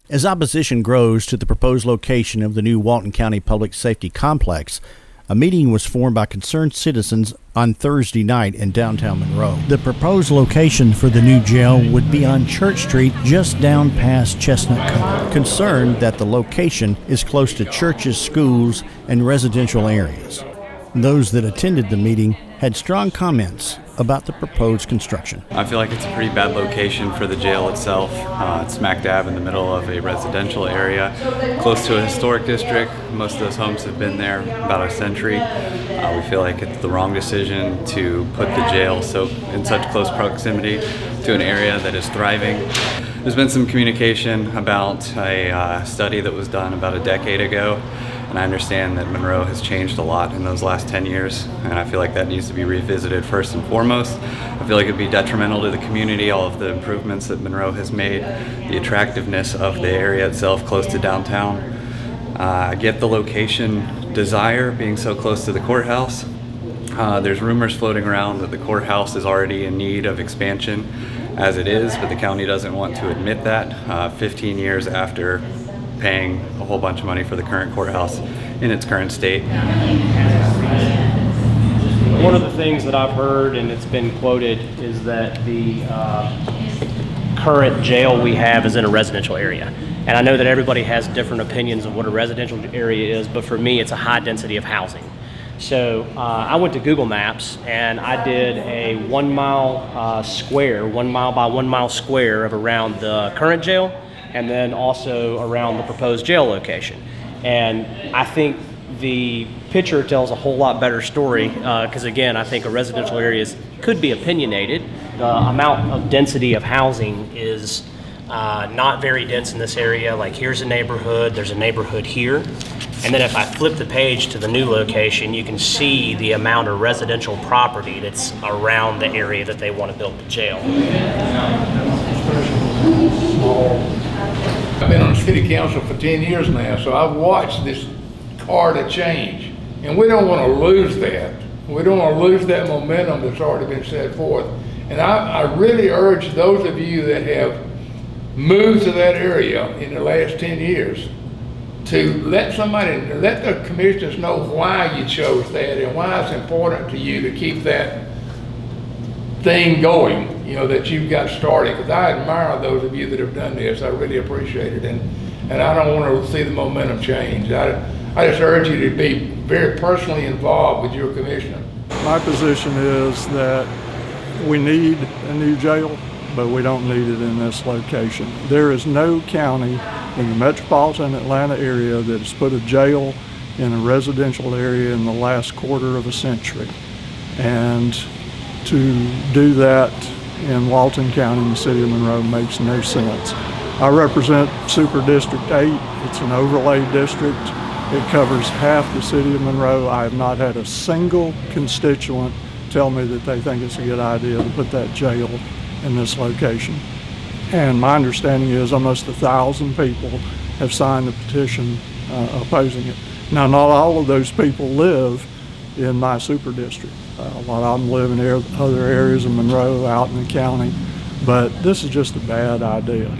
As opposition grows to the proposed location of the new Walton County Public Safety Complex, a meeting was formed by concerned citizens on Thursday night in downtown Monroe. The proposed location for the new jail would be on Church Street, just down past Chestnut Cover. Concerned that the location is close to churches, schools, and residential areas. Those that attended the meeting had strong comments about the proposed construction. I feel like it's a pretty bad location for the jail itself. It's smack dab in the middle of a residential area, close to a historic district. Most of those homes have been there about a century. We feel like it's the wrong decision to put the jail in such close proximity to an area that is thriving. There's been some communication about a study that was done about a decade ago. And I understand that Monroe has changed a lot in those last 10 years, and I feel like that needs to be revisited first and foremost. I feel like it'd be detrimental to the community, all of the improvements that Monroe has made, the attractiveness of the area itself close to downtown. I get the location desire being so close to the courthouse. There's rumors floating around that the courthouse is already in need of expansion as it is, but the county doesn't want to admit that 15 years after paying a whole bunch of money for the current courthouse in its current state. One of the things that I've heard, and it's been quoted, is that the current jail we have is in a residential area. And I know that everybody has different opinions of what a residential area is, but for me, it's a high density of housing. So I went to Google Maps and I did a 1 mile square, 1 mile by 1 mile square of around the current jail, and then also around the proposed jail location. And I think the picture tells a whole lot better story because again, I think a residential area could be opinionated. The amount of density of housing is not very dense in this area. Like here's a neighborhood, there's a neighborhood here. And then if I flip the page to the new location, you can see the amount of residential property that's around the area that they want to build the jail. I've been on the city council for 10 years now, so I've watched this car change. And we don't want to lose that. We don't want to lose that momentum that's already been set forth. And I really urge those of you that have moved to that area in the last 10 years to let the commissioners know why you chose that and why it's important to you to keep that thing going, that you've got started, because I admire those of you that have done this. I really appreciate it, and I don't want to see the momentum change. I just urge you to be very personally involved with your commissioner. My position is that we need a new jail, but we don't need it in this location. There is no county in the metropolitan Atlanta area that has put a jail in a residential area in the last quarter of a century. And to do that in Walton County in the city of Monroe makes no sense. I represent Super District 8. It's an overlay district. It covers half the city of Monroe. I have not had a single constituent tell me that they think it's a good idea to put that jail in this location. And my understanding is almost 1,000 people have signed the petition opposing it. Now, not all of those people live in my super district. A lot of them live in other areas of Monroe, out in the county, but this is just a bad idea.